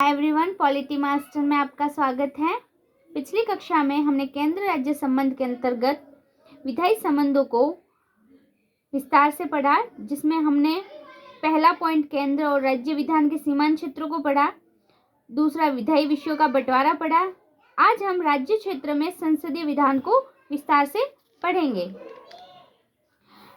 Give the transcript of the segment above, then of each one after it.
Hi everyone, polity master में आपका स्वागत है। पिछली कक्षा में हमने केंद्र राज्य संबंध के अंतर्गत विधायी संबंधों को विस्तार से पढ़ा, जिसमें हमने पहला पॉइंट केंद्र और राज्य विधान के सीमांत क्षेत्रों को पढ़ा, दूसरा विधायी विषयों का बंटवारा पढ़ा। आज हम राज्य क्षेत्र में संसदीय विधान को विस्तार से पढ़ेंगे।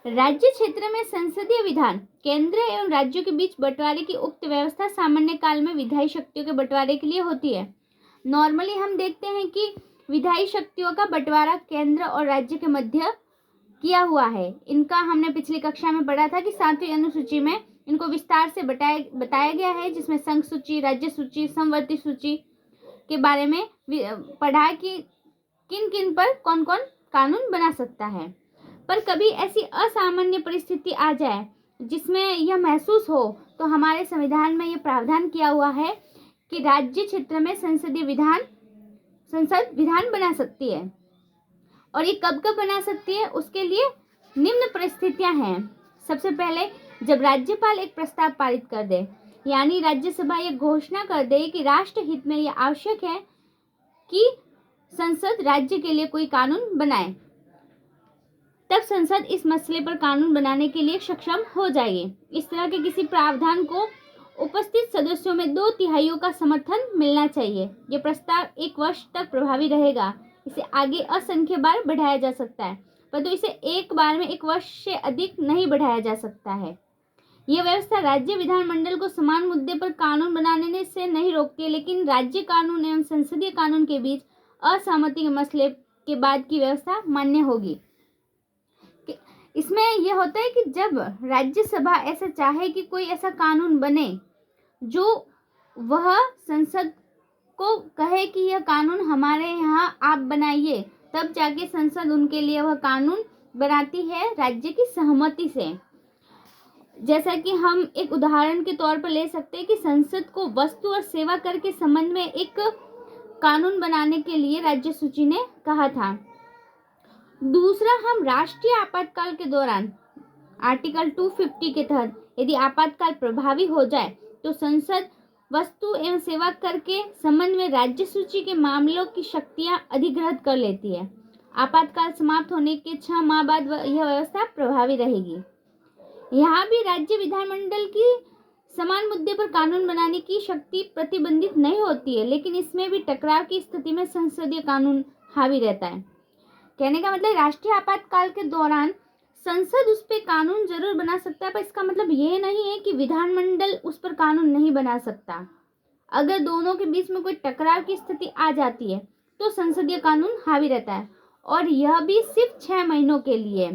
राज्य क्षेत्र में संसदीय विधान केंद्र एवं राज्यों के बीच बंटवारे की उक्त व्यवस्था सामान्य काल में विधायी शक्तियों के बंटवारे के लिए होती है। नॉर्मली हम देखते हैं कि विधायी शक्तियों का बंटवारा केंद्र और राज्य के मध्य किया हुआ है। इनका हमने पिछली कक्षा में पढ़ा था कि 7वीं अनुसूची में इनको विस्तार से बताया गया है, जिसमें संघ सूची, राज्य सूची, समवर्ती सूची के बारे में पढ़ा कि किन किन पर कौन कौन कानून बना सकता है। पर कभी ऐसी असामान्य परिस्थिति आ जाए जिसमें यह महसूस हो, तो हमारे संविधान में यह प्रावधान किया हुआ है कि राज्य क्षेत्र में संसद विधान बना सकती है। और ये कब कब बना सकती है, उसके लिए निम्न परिस्थितियां हैं। सबसे पहले, जब राज्यपाल एक प्रस्ताव पारित कर दे, यानी राज्यसभा यह घोषणा कर दे कि राष्ट्र हित में यह आवश्यक है कि संसद राज्य के लिए कोई कानून बनाए, तब संसद इस मसले पर कानून बनाने के लिए सक्षम हो जाएगी। इस तरह के किसी प्रावधान को उपस्थित सदस्यों में 2/3 का समर्थन मिलना चाहिए। यह प्रस्ताव 1 वर्ष तक प्रभावी रहेगा। इसे आगे असंख्य बार बढ़ाया जा सकता है, परंतु इसे एक बार में 1 वर्ष से अधिक नहीं बढ़ाया जा सकता है। यह व्यवस्था राज्य विधानमंडल को समान मुद्दे पर कानून बनाने से नहीं रोकती है, लेकिन राज्य कानून एवं संसदीय कानून के बीच असहमति के मसले के बाद की व्यवस्था मान्य होगी। इसमें यह होता है कि जब राज्यसभा ऐसा चाहे कि कोई ऐसा कानून बने जो वह संसद को कहे कि यह कानून हमारे यहाँ आप बनाइए, तब जाके संसद उनके लिए वह कानून बनाती है राज्य की सहमति से। जैसा कि हम एक उदाहरण के तौर पर ले सकते हैं कि संसद को वस्तु और सेवा कर के संबंध में एक कानून बनाने के लिए राज्य सूची ने कहा था। दूसरा, हम राष्ट्रीय आपातकाल के दौरान आर्टिकल 250 के तहत यदि आपातकाल प्रभावी हो जाए तो संसद वस्तु एवं सेवा कर के संबंध में राज्य सूची के मामलों की शक्तियां अधिग्रहित कर लेती है। आपातकाल समाप्त होने के 6 माह बाद यह व्यवस्था प्रभावी रहेगी। यहाँ भी राज्य विधानमंडल की समान मुद्दे पर कानून बनाने की शक्ति प्रतिबंधित नहीं होती है, लेकिन इसमें भी टकराव की स्थिति में संसदीय कानून हावी रहता है। कहने का मतलब, राष्ट्रीय आपातकाल के दौरान संसद उस पर कानून जरूर बना सकता है, पर इसका मतलब यह नहीं है कि विधानमंडल उस पर कानून नहीं बना सकता। अगर दोनों के बीच में कोई टकराव की स्थिति आ जाती है तो संसदीय कानून हावी रहता है, और यह भी सिर्फ 6 महीनों के लिए।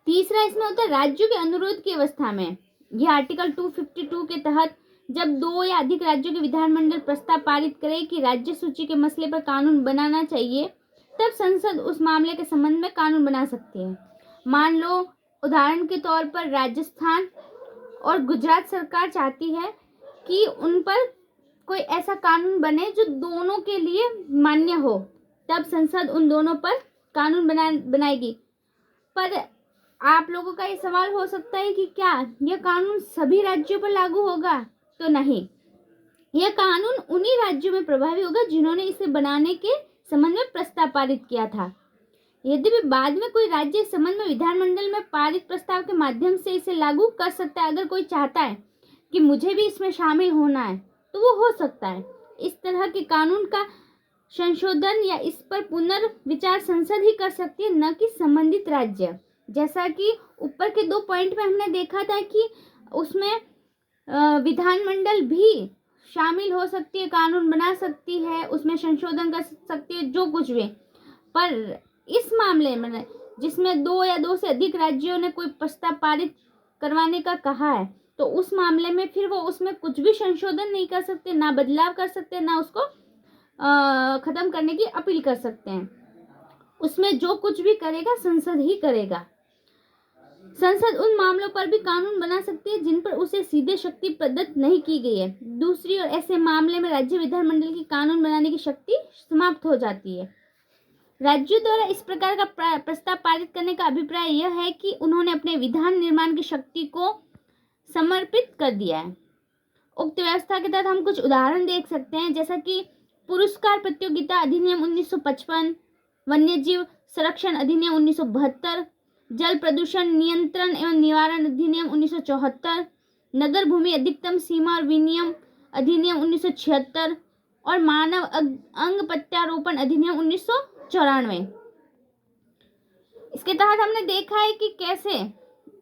तीसरा, इसमें होता है राज्यों के अनुरोध की अवस्था में। यह आर्टिकल 252 के तहत जब 2 या अधिक राज्यों के विधानमंडल प्रस्ताव पारित करे कि राज्य सूची के मसले पर कानून बनाना चाहिए, तब संसद उस मामले के संबंध में कानून बना सकती है। मान लो, उदाहरण के तौर पर राजस्थान और गुजरात सरकार चाहती है कि उन पर कोई ऐसा कानून बने जो दोनों के लिए मान्य हो, तब संसद उन दोनों पर कानून बनाएगी। पर आप लोगों का ये सवाल हो सकता है कि क्या यह कानून सभी राज्यों पर लागू होगा? तो नहीं, यह कानून उन्हीं राज्यों में प्रभावी होगा जिन्होंने इसे बनाने के संबंध में प्रस्ताव पारित किया था। यद्यपि बाद में कोई राज्य इस संबंध में विधानमंडल में पारित प्रस्ताव के माध्यम से इसे लागू कर सकता है। अगर कोई चाहता है कि मुझे भी इसमें शामिल होना है तो वो हो सकता है। इस तरह के कानून का संशोधन या इस पर पुनर्विचार संसद ही कर सकती है, न कि संबंधित राज्य। जैसा कि ऊपर के 2 पॉइंट में हमने देखा था कि उसमें विधानमंडल भी शामिल हो सकती है, कानून बना सकती है, उसमें संशोधन कर सकती है, जो कुछ भी। पर इस मामले में जिसमें 2 या 2 से अधिक राज्यों ने कोई प्रस्ताव पारित करवाने का कहा है, तो उस मामले में फिर वो उसमें कुछ भी संशोधन नहीं कर सकते, ना बदलाव कर सकते, ना उसको खत्म करने की अपील कर सकते हैं। उसमें जो कुछ भी करेगा संसद ही करेगा। संसद उन मामलों पर भी कानून बना सकती है जिन पर उसे सीधे शक्ति प्रदत्त नहीं की गई है। दूसरी ओर ऐसे मामले में राज्य विधानमंडल की कानून बनाने की शक्ति समाप्त हो जाती है। राज्यों द्वारा इस प्रकार का प्रस्ताव पारित करने का अभिप्राय यह है कि उन्होंने अपने विधान निर्माण की शक्ति को समर्पित कर दिया है उक्त व्यवस्था के तहत हम कुछ उदाहरण देख सकते हैं, जैसा कि पुरस्कार प्रतियोगिता अधिनियम 1955, वन्यजीव संरक्षण अधिनियम 1972, जल प्रदूषण नियंत्रण एवं निवारण अधिनियम 1974, नगर भूमि अधिकतम सीमा और विनियम अधिनियम 1976 और मानव अंग प्रत्यारोपण अधिनियम 1994। इसके तहत हमने देखा है कि कैसे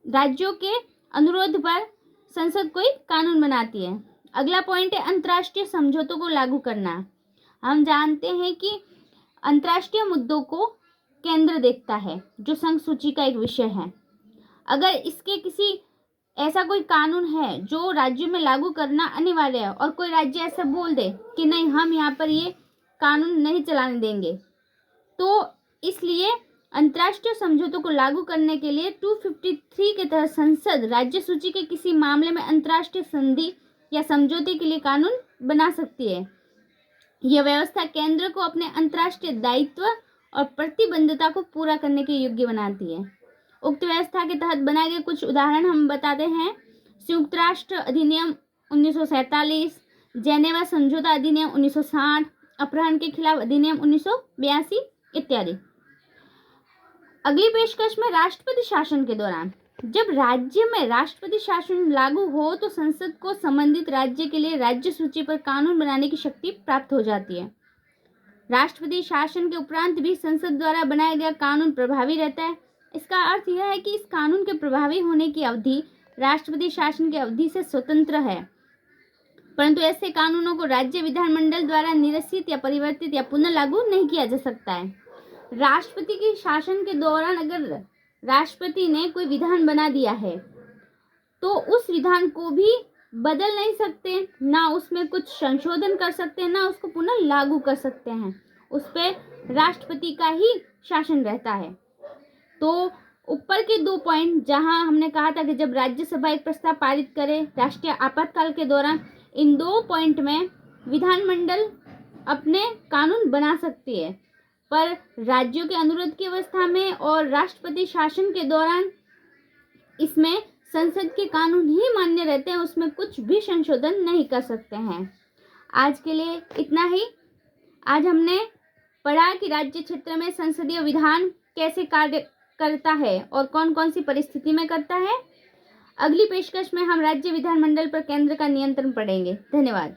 राज्यों के अनुरोध पर संसद कोई कानून बनाती है। अगला पॉइंट है अंतर्राष्ट्रीय समझौतों को लागू करना। हम जानते हैं कि अंतर्राष्ट्रीय मुद्दों को केंद्र देखता है, जो संघ सूची का एक विषय है। अगर इसके किसी ऐसा कोई कानून है जो राज्यों में लागू करना अनिवार्य है और कोई राज्य ऐसा बोल दे कि नहीं, हम यहाँ पर ये कानून नहीं चलाने देंगे, तो इसलिए अंतर्राष्ट्रीय समझौतों को लागू करने के लिए 253 के तहत संसद राज्य सूची के किसी मामले में अंतर्राष्ट्रीय संधि या समझौते के लिए कानून बना सकती है। यह व्यवस्था केंद्र को अपने अंतर्राष्ट्रीय दायित्व और प्रतिबद्धता को पूरा करने के योग्य बनाती है। उक्त व्यवस्था के तहत बनाए गए कुछ उदाहरण हम बताते हैं। संयुक्त राष्ट्र अधिनियम 1947, जेनेवा समझौता अधिनियम 1960, अपहरण के खिलाफ अधिनियम 1982 इत्यादि। अगली पेशकश में राष्ट्रपति शासन के दौरान, जब राज्य में राष्ट्रपति शासन लागू हो तो संसद को संबंधित राज्य के लिए राज्य सूची पर कानून बनाने की शक्ति प्राप्त हो जाती है। राष्ट्रपति शासन के उपरांत भी संसद द्वारा बनाया गया कानून प्रभावी रहता है। इसका अर्थ यह है कि इस कानून के प्रभावी होने की अवधि राष्ट्रपति शासन की अवधि से स्वतंत्र है, परंतु ऐसे कानूनों को राज्य विधानमंडल द्वारा निरसित या परिवर्तित या पुनः लागू नहीं किया जा सकता है। राष्ट्रपति के शासन के दौरान अगर राष्ट्रपति ने कोई विधान बना दिया है तो उस विधान को भी बदल नहीं सकते, ना उसमें कुछ संशोधन कर सकते हैं, ना उसको पुनः लागू कर सकते हैं। उस पर राष्ट्रपति का ही शासन रहता है। तो ऊपर के 2 पॉइंट जहां हमने कहा था कि जब राज्यसभा एक प्रस्ताव पारित करे राष्ट्रीय आपातकाल के दौरान, इन 2 पॉइंट में विधानमंडल अपने कानून बना सकती है, पर राज्यों के अनुरोध की अवस्था में और राष्ट्रपति शासन के दौरान इसमें संसद के कानून ही मान्य रहते हैं, उसमें कुछ भी संशोधन नहीं कर सकते हैं। आज के लिए इतना ही। आज हमने पढ़ा कि राज्य क्षेत्र में संसदीय विधान कैसे कार्य करता है और कौन कौन सी परिस्थिति में करता है। अगली पेशकश में हम राज्य विधानमंडल पर केंद्र का नियंत्रण पढ़ेंगे। धन्यवाद।